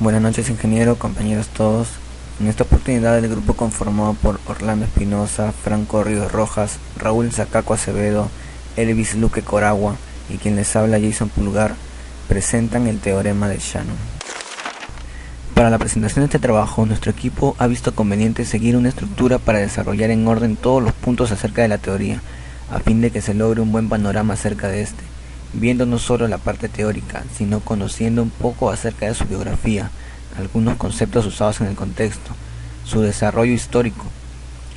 Buenas noches, ingeniero, compañeros todos. En esta oportunidad el grupo conformado por Orlando Espinosa, Franco Ríos Rojas, Raúl Zacaco Acevedo, Elvis Luque Coragua y quien les habla, Jason Pulgar, presentan el teorema de Shannon. Para la presentación de este trabajo, nuestro equipo ha visto conveniente seguir una estructura para desarrollar en orden todos los puntos acerca de la teoría, a fin de que se logre un buen panorama acerca de este, viendo no solo la parte teórica, sino conociendo un poco acerca de su biografía, algunos conceptos usados en el contexto, su desarrollo histórico.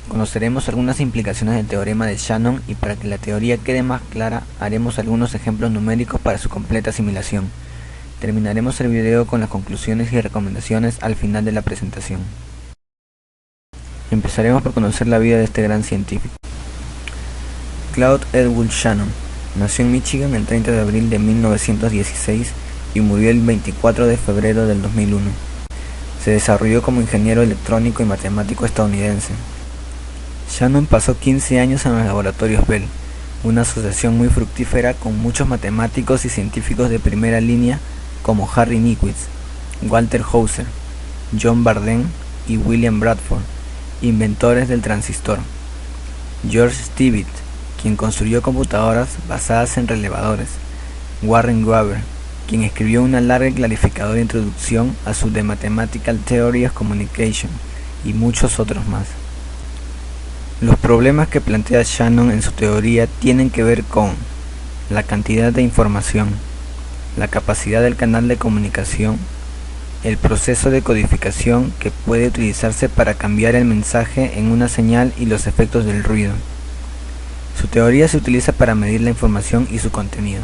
Conoceremos algunas implicaciones del teorema de Shannon y para que la teoría quede más clara haremos algunos ejemplos numéricos para su completa asimilación. Terminaremos el video con las conclusiones y recomendaciones al final de la presentación. Empezaremos por conocer la vida de este gran científico. Claude Edward Shannon nació en Michigan el 30 de abril de 1916 y murió el 24 de febrero del 2001. Se desarrolló como ingeniero electrónico y matemático estadounidense. Shannon pasó 15 años en los laboratorios Bell, una asociación muy fructífera con muchos matemáticos y científicos de primera línea como Harry Nikic, Walter Hauser, John Bardeen y William Bradford, inventores del transistor. George Stibit, quien construyó computadoras basadas en relevadores. Warren Graber, quien escribió una larga y clarificadora introducción a su The Mathematical Theory of Communication, y muchos otros más. Los problemas que plantea Shannon en su teoría tienen que ver con la cantidad de información, la capacidad del canal de comunicación, el proceso de codificación que puede utilizarse para cambiar el mensaje en una señal y los efectos del ruido. Su teoría se utiliza para medir la información y su contenido.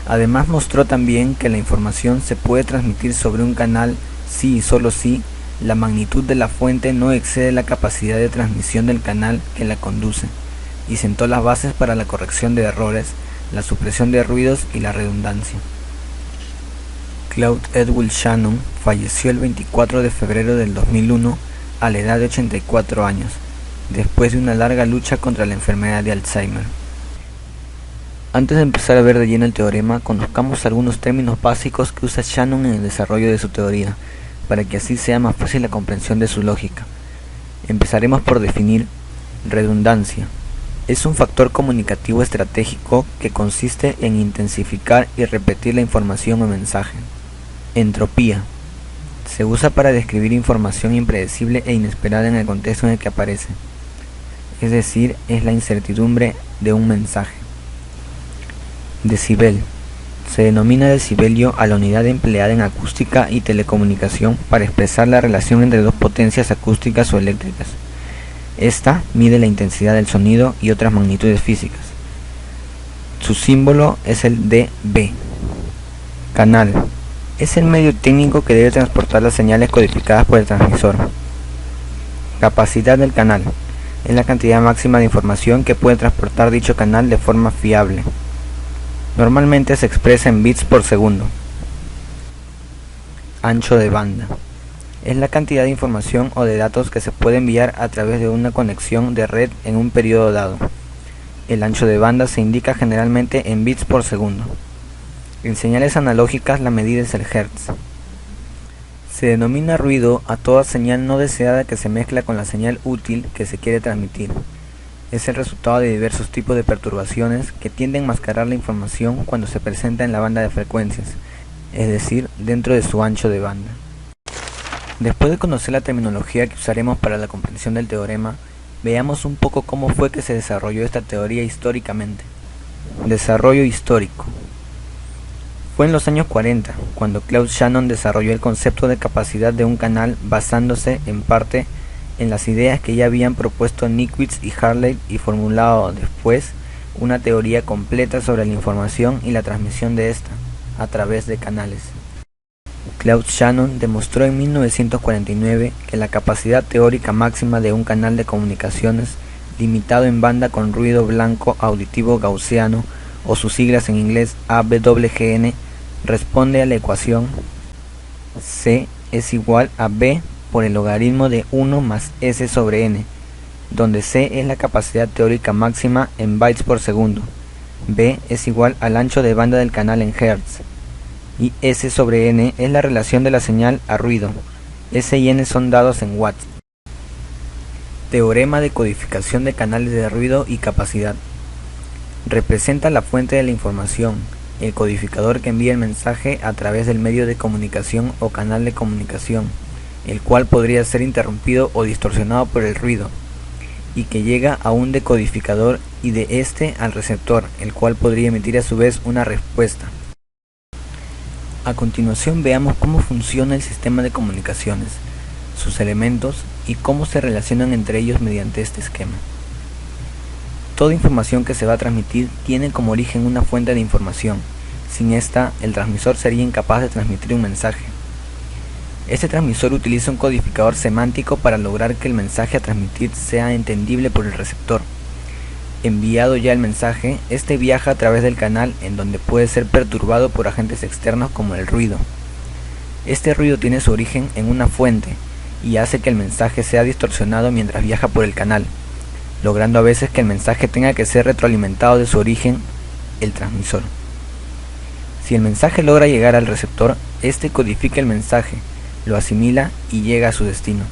Además mostró también que la información se puede transmitir sobre un canal si y solo si la magnitud de la fuente no excede la capacidad de transmisión del canal que la conduce, y sentó las bases para la corrección de errores, la supresión de ruidos y la redundancia. Claude Edward Shannon falleció el 24 de febrero del 2001 a la edad de 84 años, después de una larga lucha contra la enfermedad de Alzheimer. Antes de empezar a ver de lleno el teorema, conozcamos algunos términos básicos que usa Shannon en el desarrollo de su teoría, para que así sea más fácil la comprensión de su lógica. Empezaremos por definir redundancia. Es un factor comunicativo estratégico que consiste en intensificar y repetir la información o mensaje. Entropía. Se usa para describir información impredecible e inesperada en el contexto en el que aparece. Es decir, es la incertidumbre de un mensaje. Decibel. Se denomina decibelio a la unidad empleada en acústica y telecomunicación para expresar la relación entre dos potencias acústicas o eléctricas. Esta mide la intensidad del sonido y otras magnitudes físicas. Su símbolo es el dB. Canal. Es el medio técnico que debe transportar las señales codificadas por el transmisor. Capacidad del canal. Es la cantidad máxima de información que puede transportar dicho canal de forma fiable. Normalmente se expresa en bits por segundo. Ancho de banda. Es la cantidad de información o de datos que se puede enviar a través de una conexión de red en un periodo dado. El ancho de banda se indica generalmente en bits por segundo. En señales analógicas la medida es el hertz. Se denomina ruido a toda señal no deseada que se mezcla con la señal útil que se quiere transmitir. Es el resultado de diversos tipos de perturbaciones que tienden a mascarar la información cuando se presenta en la banda de frecuencias, es decir, dentro de su ancho de banda. Después de conocer la terminología que usaremos para la comprensión del teorema, veamos un poco cómo fue que se desarrolló esta teoría históricamente. Desarrollo histórico. Fue en los años 40, cuando Claude Shannon desarrolló el concepto de capacidad de un canal basándose, en parte, en las ideas que ya habían propuesto Nikic y Hartley y formulado después una teoría completa sobre la información y la transmisión de esta, a través de canales. Claude Shannon demostró en 1949 que la capacidad teórica máxima de un canal de comunicaciones limitado en banda con ruido blanco auditivo gaussiano, o sus siglas en inglés AWGN, responde a la ecuación C es igual a B por el logaritmo de 1 más S sobre N, donde C es la capacidad teórica máxima en bytes por segundo, B es igual al ancho de banda del canal en Hz, y S sobre N es la relación de la señal a ruido. S y N son dados en watts. Teorema de codificación de canales de ruido y capacidad. Representa la fuente de la información, el codificador que envía el mensaje a través del medio de comunicación o canal de comunicación, el cual podría ser interrumpido o distorsionado por el ruido, y que llega a un decodificador y de este al receptor, el cual podría emitir a su vez una respuesta. A continuación veamos cómo funciona el sistema de comunicaciones, sus elementos y cómo se relacionan entre ellos mediante este esquema. Toda información que se va a transmitir tiene como origen una fuente de información. Sin esta, el transmisor sería incapaz de transmitir un mensaje. Este transmisor utiliza un codificador semántico para lograr que el mensaje a transmitir sea entendible por el receptor. Enviado ya el mensaje, este viaja a través del canal en donde puede ser perturbado por agentes externos como el ruido. Este ruido tiene su origen en una fuente y hace que el mensaje sea distorsionado mientras viaja por el canal, logrando a veces que el mensaje tenga que ser retroalimentado de su origen, el transmisor. Si el mensaje logra llegar al receptor, este codifica el mensaje, lo asimila y llega a su destino.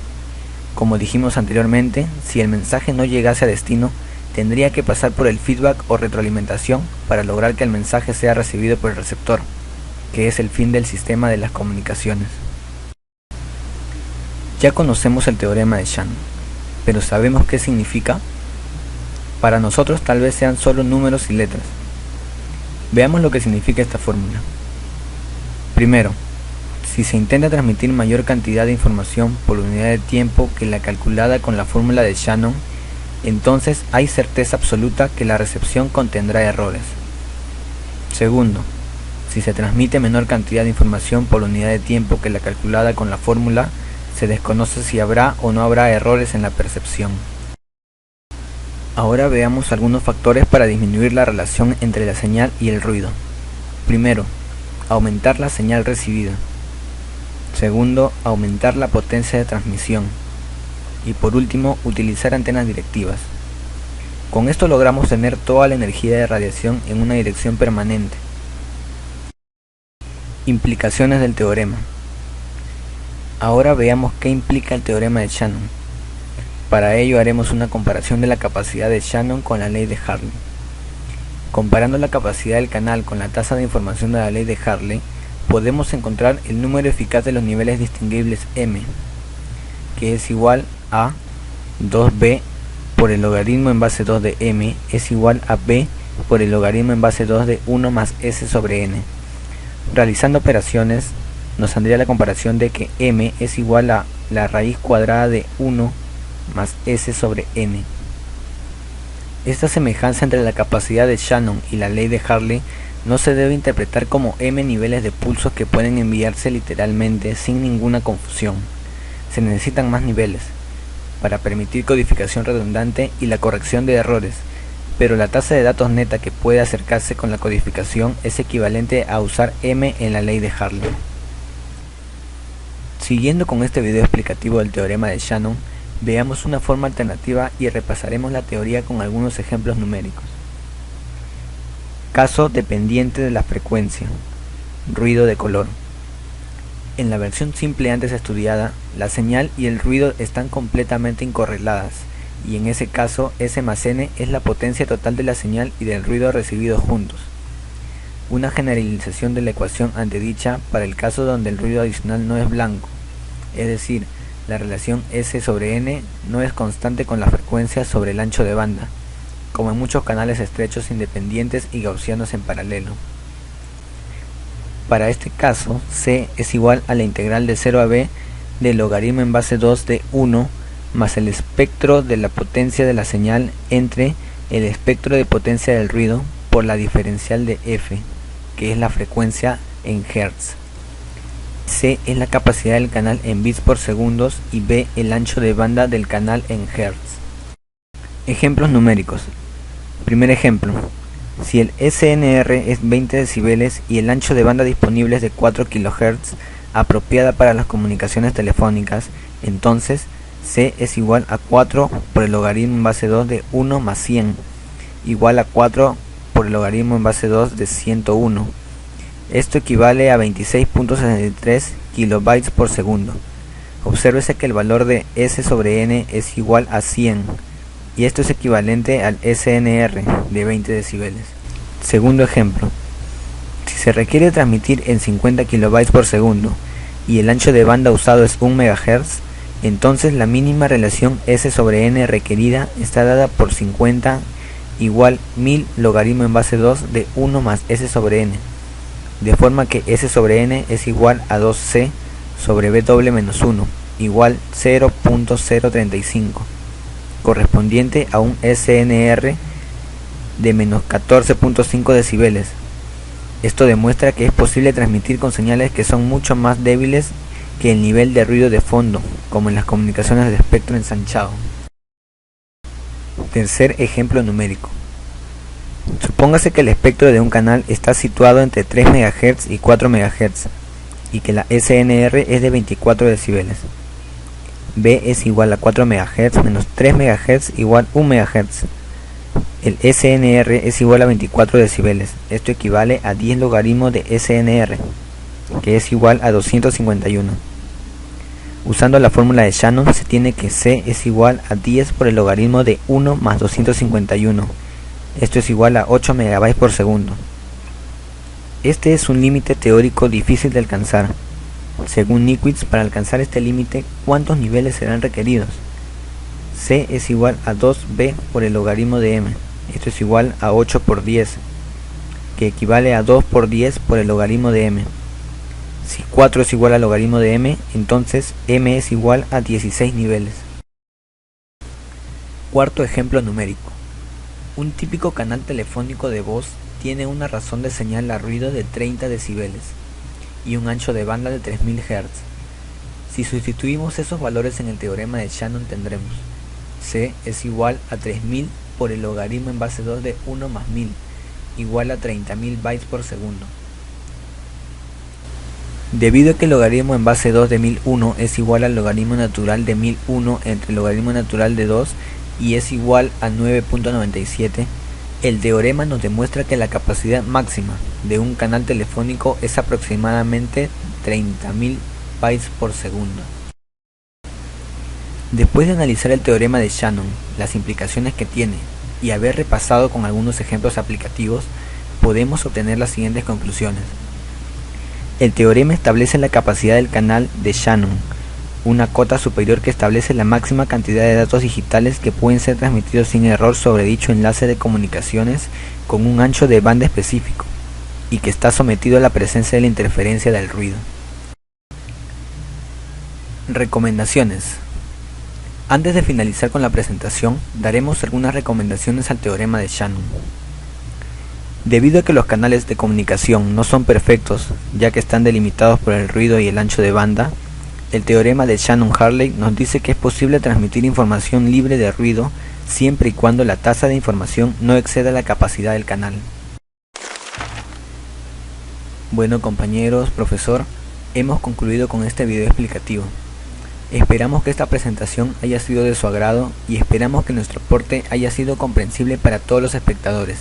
Como dijimos anteriormente, si el mensaje no llegase a destino, tendría que pasar por el feedback o retroalimentación para lograr que el mensaje sea recibido por el receptor, que es el fin del sistema de las comunicaciones. Ya conocemos el teorema de Shannon, pero ¿sabemos qué significa? Para nosotros tal vez sean solo números y letras. Veamos lo que significa esta fórmula. Primero, si se intenta transmitir mayor cantidad de información por unidad de tiempo que la calculada con la fórmula de Shannon, entonces hay certeza absoluta que la recepción contendrá errores. Segundo, si se transmite menor cantidad de información por unidad de tiempo que la calculada con la fórmula, se desconoce si habrá o no habrá errores en la percepción. Ahora veamos algunos factores para disminuir la relación entre la señal y el ruido. Primero, aumentar la señal recibida. Segundo, aumentar la potencia de transmisión. Y por último, utilizar antenas directivas. Con esto logramos tener toda la energía de radiación en una dirección permanente. Implicaciones del teorema. Ahora veamos qué implica el teorema de Shannon. Para ello haremos una comparación de la capacidad de Shannon con la ley de Hartley. Comparando la capacidad del canal con la tasa de información de la ley de Hartley, podemos encontrar el número eficaz de los niveles distinguibles M, que es igual a 2b por el logaritmo en base 2 de M es igual a b por el logaritmo en base 2 de 1 más s sobre n. Realizando operaciones, nos saldría la comparación de que M es igual a la raíz cuadrada de 1 más s sobre n. Esta semejanza entre la capacidad de Shannon y la ley de Hartley no se debe interpretar como m niveles de pulsos que pueden enviarse literalmente sin ninguna confusión. Se necesitan más niveles para permitir codificación redundante y la corrección de errores, pero la tasa de datos neta que puede acercarse con la codificación es equivalente a usar m en la ley de Hartley. Siguiendo con este video explicativo del teorema de Shannon, veamos una forma alternativa y repasaremos la teoría con algunos ejemplos numéricos. Caso dependiente de la frecuencia. Ruido de color. En la versión simple antes estudiada, la señal y el ruido están completamente incorreladas, y en ese caso S más N es la potencia total de la señal y del ruido recibidos juntos. Una generalización de la ecuación antedicha para el caso donde el ruido adicional no es blanco, es decir, la relación S sobre N no es constante con la frecuencia sobre el ancho de banda, como en muchos canales estrechos independientes y gaussianos en paralelo. Para este caso, C es igual a la integral de 0 a b del logaritmo en base 2 de 1 más el espectro de la potencia de la señal entre el espectro de potencia del ruido por la diferencial de F, que es la frecuencia en Hz. C es la capacidad del canal en bits por segundos y B el ancho de banda del canal en Hz. Ejemplos numéricos. Primer ejemplo. Si el SNR es 20 decibeles y el ancho de banda disponible es de 4 kHz, apropiada para las comunicaciones telefónicas, entonces C es igual a 4 por el logaritmo en base 2 de 1 más 100, igual a 4 por el logaritmo en base 2 de 101. Esto equivale a 26.63 kilobytes por segundo. Obsérvese que el valor de S sobre N es igual a 100, y esto es equivalente al SNR de 20 decibeles. Segundo ejemplo. Si se requiere transmitir en 50 kilobytes por segundo y el ancho de banda usado es 1 MHz, entonces la mínima relación S sobre N requerida está dada por 50 igual 1000 logaritmo en base 2 de 1 más S sobre N, de forma que S sobre N es igual a 2C sobre B doble menos 1 igual 0.035, correspondiente a un SNR de menos 14.5 decibeles. Esto demuestra que es posible transmitir con señales que son mucho más débiles que el nivel de ruido de fondo, como en las comunicaciones de espectro ensanchado. Tercer ejemplo numérico. Supóngase que el espectro de un canal está situado entre 3 MHz y 4 MHz y que la SNR es de 24 decibeles. B es igual a 4 MHz menos 3 MHz igual 1 MHz. El SNR es igual a 24 decibeles. Esto equivale a 10 logaritmos de SNR, que es igual a 251. Usando la fórmula de Shannon se tiene que C es igual a 10 por el logaritmo de 1 más 251. Esto es igual a 8 megabytes por segundo. Este es un límite teórico difícil de alcanzar. Según Nikic, para alcanzar este límite, ¿cuántos niveles serán requeridos? C es igual a 2b por el logaritmo de m. Esto es igual a 8 por 10, que equivale a 2 por 10 por el logaritmo de m. Si 4 es igual al logaritmo de m, entonces m es igual a 16 niveles. Cuarto ejemplo numérico. Un típico canal telefónico de voz tiene una razón de señal a ruido de 30 decibeles y un ancho de banda de 3000 Hz. Si sustituimos esos valores en el teorema de Shannon tendremos C es igual a 3000 por el logaritmo en base 2 de 1 más 1000 igual a 30.000 bytes por segundo. Debido a que el logaritmo en base 2 de 1001 es igual al logaritmo natural de 1001 entre el logaritmo natural de 2 y es igual a 9.97, el teorema nos demuestra que la capacidad máxima de un canal telefónico es aproximadamente 30.000 bytes por segundo. Después de analizar el teorema de Shannon, las implicaciones que tiene y haber repasado con algunos ejemplos aplicativos, podemos obtener las siguientes conclusiones. El teorema establece la capacidad del canal de Shannon, una cota superior que establece la máxima cantidad de datos digitales que pueden ser transmitidos sin error sobre dicho enlace de comunicaciones con un ancho de banda específico, y que está sometido a la presencia de la interferencia del ruido. Recomendaciones. Antes de finalizar con la presentación, daremos algunas recomendaciones al teorema de Shannon. Debido a que los canales de comunicación no son perfectos, ya que están delimitados por el ruido y el ancho de banda, el teorema de Shannon-Hartley nos dice que es posible transmitir información libre de ruido siempre y cuando la tasa de información no exceda la capacidad del canal. Bueno compañeros, profesor, hemos concluido con este video explicativo. Esperamos que esta presentación haya sido de su agrado y esperamos que nuestro aporte haya sido comprensible para todos los espectadores,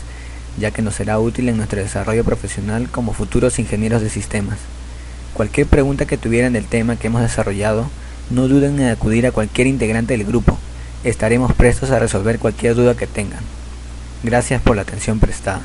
ya que nos será útil en nuestro desarrollo profesional como futuros ingenieros de sistemas. Cualquier pregunta que tuvieran del tema que hemos desarrollado, no duden en acudir a cualquier integrante del grupo. Estaremos prestos a resolver cualquier duda que tengan. Gracias por la atención prestada.